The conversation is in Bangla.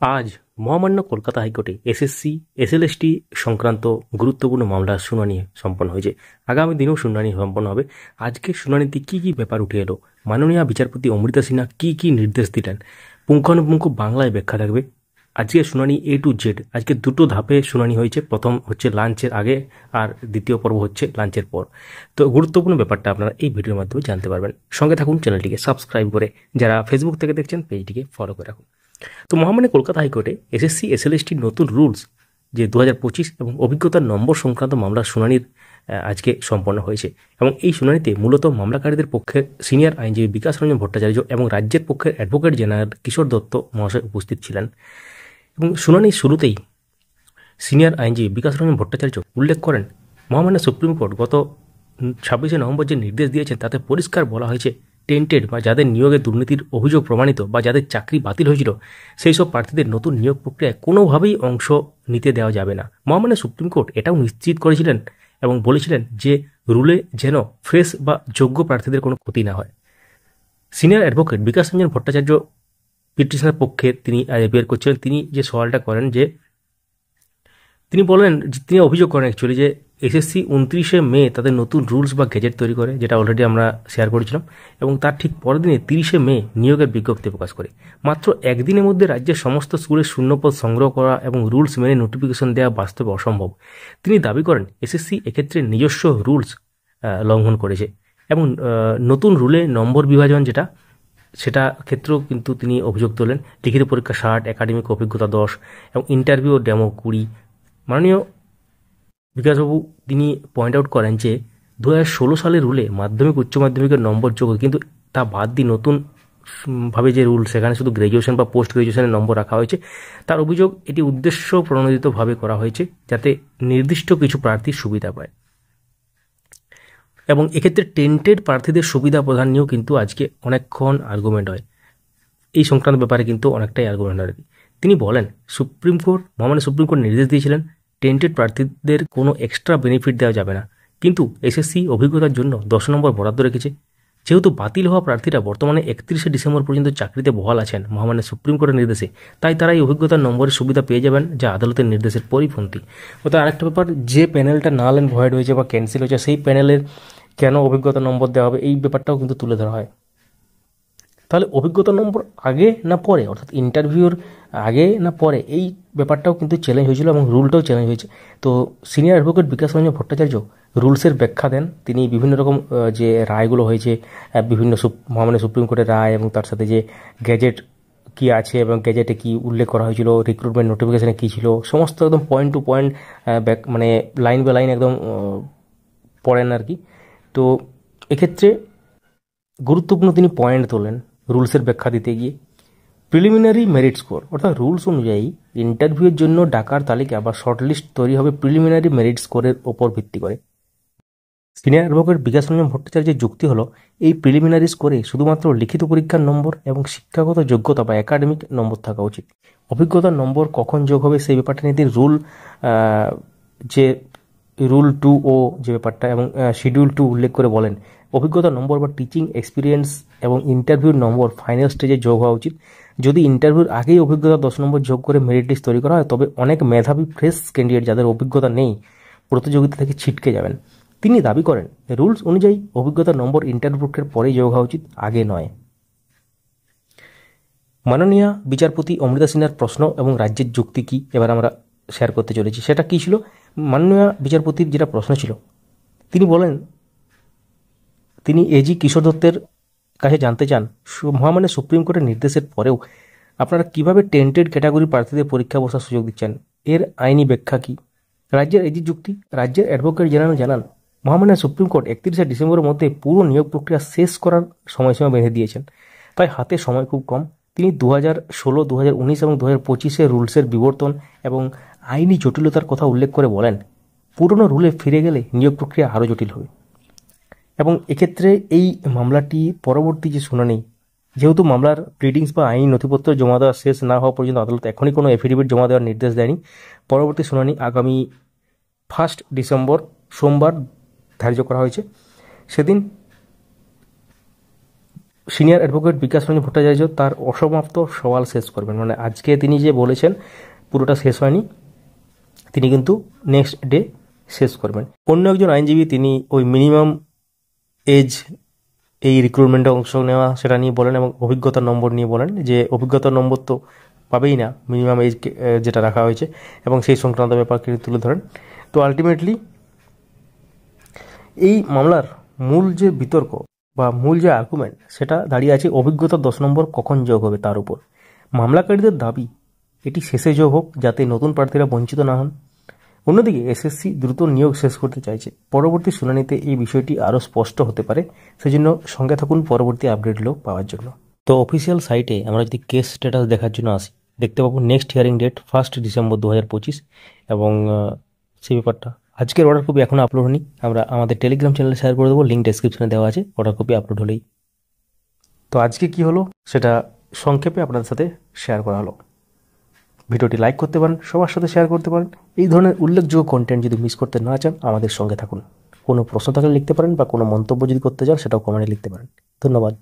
আজ মহামান্য কলকাতা হাইকোর্টে এসএসসি এসএলএসটি সংক্রান্ত গুরুত্বপূর্ণ মামলার শুনানি সম্পন্ন হয়েছে। আগামী দিনেও শুনানি সম্পন্ন হবে। আজকের শুনানিতে কি কি ব্যাপার উঠে এলো, মাননীয় বিচারপতি অমৃতা সিনহা কি কি নির্দেশ দিলেন, পুঙ্খানুপুঙ্খ বাংলায় ব্যাখ্যা থাকবে। আজকের শুনানি এ টু জেড। আজকে দুটো ধাপে শুনানি হয়েছে, প্রথম হচ্ছে লাঞ্চের আগে আর দ্বিতীয় পর্ব হচ্ছে লাঞ্চের পর। তো গুরুত্বপূর্ণ ব্যাপারটা আপনারা এই ভিডিওর মাধ্যমে জানতে পারবেন। সঙ্গে থাকুন, চ্যানেলটিকে সাবস্ক্রাইব করে, যারা ফেসবুক থেকে দেখছেন পেজটিকে ফলো করে রাখুন। তো মহামান্য কলকাতা হাইকোর্টে এসএসসি এসএলএসটির নতুন রুলস যে 2025 এবং অভিজ্ঞতার নম্বর সংক্রান্ত মামলার শুনানির আজকে সম্পন্ন হয়েছে। এবং এই শুনানিতে মূলত মামলাকারীদের পক্ষে সিনিয়র আইনজীবী বিকাশ রঞ্জন ভট্টাচার্য এবং রাজ্যের পক্ষের অ্যাডভোকেট জেনারেল কিশোর দত্ত মহাশয় উপস্থিত ছিলেন। এবং শুনানির শুরুতেই সিনিয়র আইনজীবী বিকাশ রঞ্জন ভট্টাচার্য উল্লেখ করেন, মহামান্য সুপ্রিম কোর্ট গত 26শে নভেম্বর যে নির্দেশ দিয়েছেন তাতে পরিষ্কার বলা হয়েছে, টেন্টেড বা যাদের নিয়োগে দুর্নীতির অভিযোগ প্রমাণিত বা যাদের চাকরি বাতিল হয়েছিল সেই সব প্রার্থীদের নতুন নিয়োগ প্রক্রিয়ায় কোনোভাবেই অংশ নিতে দেওয়া যাবে না। মহামান্য সুপ্রিম কোর্ট এটাও নিশ্চিত করেছিলেন এবং বলেছিলেন যে রুলে যেন ফ্রেশ বা যোগ্য প্রার্থীদের কোনো ক্ষতি না হয়। সিনিয়র অ্যাডভোকেট বিকাশ রঞ্জন ভট্টাচার্য পিটিশনের পক্ষে তিনি অ্যাপিয়ার করছিলেন। তিনি যে সওয়ালটা করেন, যে তিনি বলেন, তিনি অভিযোগ করেন অ্যাকচুয়ালি যে এসএসসি 29শে মে তাদের নতুন রুলস বা গেজেট তৈরি করে, যেটা অলরেডি আমরা শেয়ার করেছিলাম, এবং তার ঠিক পরের দিনে 30শে মে নিয়োগের বিজ্ঞপ্তি প্রকাশ করে। মাত্র একদিনের মধ্যে রাজ্যের সমস্ত স্কুলের শূন্যপদ সংগ্রহ করা এবং রুলস মেনে নোটিফিকেশন দেওয়া বাস্তবে অসম্ভব। তিনি দাবি করেন এসএসসি এক্ষেত্রে নিজস্ব রুলস লঙ্ঘন করেছে এবং নতুন রুলে নম্বর বিভাজন সেটা ক্ষেত্রেও কিন্তু তিনি অভিযোগ তোলেন। লিখিত পরীক্ষা 60, একাডেমিক অভিজ্ঞতা 10 এবং ইন্টারভিউ ডেমো 20। মাননীয় বিকাশবাবু তিনি পয়েন্ট আউট করেন যে 2016 সালের রুলে মাধ্যমিক উচ্চ মাধ্যমিকের নম্বর যোগ, কিন্তু তা বাদ দিয়ে নতুন ভাবে যে রুল সেখানে শুধু গ্র্যাজুয়েশন বা পোস্ট গ্র্যাজুয়েশনের নম্বর রাখা হয়েছে। তার অভিযোগ এটি উদ্দেশ্য প্রণোদিতভাবে করা হয়েছে যাতে নির্দিষ্ট কিছু প্রার্থীর সুবিধা পায়। এবং এক্ষেত্রে টেন্টেড প্রার্থীদের সুবিধা প্রদান নিয়েও কিন্তু আজকে অনেকক্ষণ আর্গুমেন্ট হয়। এই সংক্রান্ত ব্যাপারে কিন্তু অনেকটাই আর্গুমেন্ট হয়। তিনি বলেন, মহামান্য সুপ্রিম কোর্ট নির্দেশ দিয়েছিলেন টেন্টেড প্রার্থীদের কোনো এক্সট্রা বেনিফিট দেওয়া যাবে না, কিন্তু এসএসসি অভিজ্ঞতার জন্য 10 নম্বর বরাদ্দ রেখেছে। যেহেতু বাতিল হওয়া প্রার্থীরা বর্তমানে 31শে ডিসেম্বর পর্যন্ত চাকরিতে বহাল আছেন মহামান্য সুপ্রিম কোর্টের নির্দেশে, তাই তারা এই অভিজ্ঞতার নম্বরের সুবিধা পেয়ে যাবেন, যা আদালতের নির্দেশের পরিপন্থী। অর্থাৎ আরেকটা ব্যাপার, যে প্যানেলটা নাল অ্যান্ড ভয়েড হয়েছে বা ক্যান্সেল হয়েছে সেই প্যানেলের কেন অভিজ্ঞতা নম্বর দেওয়া হবে, এই ব্যাপারটাও কিন্তু তুলে ধরা হয়। তাহলে অভিজ্ঞতা নম্বর আগে না পরে, অর্থাৎ ইন্টারভিউর আগে না পরে, এই ব্যাপারটাও কিন্তু চ্যালেঞ্জ হয়েছিল এবং রুলটাও চ্যালেঞ্জ হয়েছে। তো সিনিয়র অ্যাডভোকেট বিকাশ রঞ্জন ভট্টাচার্য রুলসের ব্যাখ্যা দেন। তিনি বিভিন্ন রকম যে রায়গুলো হয়েছে, বিভিন্ন মহামান্য সুপ্রিম কোর্টের রায় এবং তার সাথে যে গ্যাজেট কি আছে এবং গ্যাজেটে কি উল্লেখ করা হয়েছিল, রিক্রুটমেন্ট নোটিফিকেশনে কী ছিল, সমস্ত একদম পয়েন্ট টু পয়েন্ট মানে লাইন বাই লাইন একদম পড়েন আর কি। তো এক্ষেত্রে গুরুত্বপূর্ণ তিনি পয়েন্ট তোলেন রুলসের ব্যাখ্যা দিতে গিয়ে। প্রিলিমিনারি মেরিট স্কোর, অর্থাৎ রুলস অনুযায়ী ইন্টারভিউয়ের জন্য ডাকার তালিকা বা শর্টলিস্ট তৈরি হবে প্রিলিমিনারি মেরিট স্কোরের ওপর ভিত্তি করে। সিনিয়র অ্যাডভোকেট বিকাশ রঞ্জন ভট্টাচার্যের যুক্তি হলো, এই প্রিলিমিনারি স্কোরে শুধুমাত্র লিখিত পরীক্ষার নম্বর এবং শিক্ষাগত যোগ্যতা বা একাডেমিক নম্বর থাকা উচিত। অভিজ্ঞতার নম্বর কখন যোগ হবে সেই ব্যাপারটা নিয়ে তিনি রুল 2O যে ব্যাপারটা এবং শিডিউল 2 উল্লেখ করে বলেন, অভিজ্ঞতার নম্বর বা টিচিং এক্সপিরিয়েন্স এবং ইন্টারভিউর নম্বর ফাইনাল স্টেজে যোগ হওয়া উচিত। যদি ইন্টারভিউর আগেই অভিজ্ঞতা 10 নম্বর যোগ করে মেরিট লিস্ট তৈরি করা হয়, তবে অনেক মেধাবী ফ্রেশ ক্যান্ডিডেট যাদের অভিজ্ঞতা নেই প্রতিযোগিতা থেকে ছিটকে যাবেন। তিনি দাবি করেন রুলস অনুযায়ী অভিজ্ঞতার নম্বর ইন্টারভিউ প্রক্রিয়ার পরেই যোগ হওয়া উচিত, আগে নয়। মাননীয় বিচারপতি অমৃতা সিনহার প্রশ্ন এবং রাজ্যের যুক্তি কি এবার আমরা শেয়ার করতে চলেছি। সেটা কি ছিল? মাননীয় বিচারপতির যেটা প্রশ্ন ছিল, তিনি বলেন তিনি এজি কিশোর দত্তের কাছে জানতে চান, মহামান্য সুপ্রিম কোর্টের নির্দেশের পরেও আপনারা কিভাবে টেন্টেড ক্যাটাগরি প্রার্থীদের পরীক্ষা বসার সুযোগ দিচ্ছেন, এর আইনি ব্যাখ্যা কি? রাজ্যের এজি যুক্তি, রাজ্যের অ্যাডভোকেট জেনারেল জানান, মহামান্য সুপ্রিম কোর্ট 31শে ডিসেম্বরের মধ্যে পুরো নিয়োগ প্রক্রিয়া শেষ করার সময়সীমা বেঁধে দিয়েছেন, তাই হাতে সময় খুব কম। তিনি 2016, 2019 এবং 2025 রুলসের বিবর্তন এবং আইনি জটিলতার কথা উল্লেখ করে বলেন, পুরনো রুলে ফিরে গেলে নিয়োগ প্রক্রিয়া আরও জটিল হবে। এবং এক্ষেত্রে এই মামলাটি পরবর্তী যে শুনানি, যেহেতু মামলার প্লিডিংস বা আইনি নথিপত্র জমা দেওয়া শেষ না হওয়া পর্যন্ত আদালত এখনই কোনো এফিডেভিট জমা দেওয়ার নির্দেশ দেয়নি। পরবর্তী শুনানি আগামী 1 ডিসেম্বর সোমবার ধার্য করা হয়েছে। সেদিন সিনিয়র অ্যাডভোকেট বিকাশ রঞ্জন ভট্টাচার্য তার অসমাপ্ত সওয়াল শেষ করবেন, মানে আজকে তিনি যে বলেছেন পুরোটা শেষ হয়নি, তিনি কিন্তু নেক্সট ডে শেষ করবেন। অন্য একজন আইনজীবী তিনি ওই মিনিমাম এজ এই রিক্রুটমেন্টে অংশ নেওয়া সেটা নিয়ে বলেন এবং অভিজ্ঞতার নম্বর নিয়ে বলেন যে অভিজ্ঞতার নম্বর তো পাবেই না, মিনিমাম এজ যেটা রাখা হয়েছে, এবং সেই সংক্রান্ত ব্যাপারকে তুলে ধরেন। তো আলটিমেটলি এই মামলার মূল যে বিতর্ক বা মূল যে আর্গুমেন্ট সেটা দাঁড়িয়ে আছে অভিজ্ঞতার 10 নম্বর কখন যোগ হবে তার উপর। মামলাকারীদের দাবি এটি শেষে যোগ হোক যাতে নতুন প্রার্থীরা বঞ্চিত না হন। অন্যদিকে এসএসসি দ্রুত নিয়োগ শেষ করতে চাইছে। পরবর্তী শুনানিতে এই বিষয়টি আরও স্পষ্ট হতে পারে, সেজন্য সঙ্গে থাকুন পরবর্তী আপডেটগুলো পাওয়ার জন্য। তো অফিসিয়াল সাইটে আমরা যদি কেস স্ট্যাটাস দেখার জন্য আসি, দেখতে পাবো নেক্সট হিয়ারিং ডেট 1 ডিসেম্বর 2025, এবং সেই ব্যাপারটা আজকের অর্ডার কপি এখনও আপলোড হয়নি, আমরা আমাদের টেলিগ্রাম চ্যানেলে শেয়ার করে দেবো, লিঙ্ক ডেসক্রিপশনে দেওয়া আছে, অর্ডার কপি আপলোড হলেই। তো আজকে কি হলো সেটা সংক্ষেপে আপনাদের সাথে শেয়ার করা হলো। ভিডিওটি লাইক করতে পারেন, সবার সাথে শেয়ার করতে পারেন। এই ধরনের উল্লেখযোগ্য কন্টেন্ট যদি মিস করতে না চান আমাদের সঙ্গে থাকুন। কোনো প্রশ্ন থাকলে লিখতে পারেন বা কোনো মন্তব্য যদি করতে চান সেটাও কমেন্টে লিখতে পারেন। ধন্যবাদ।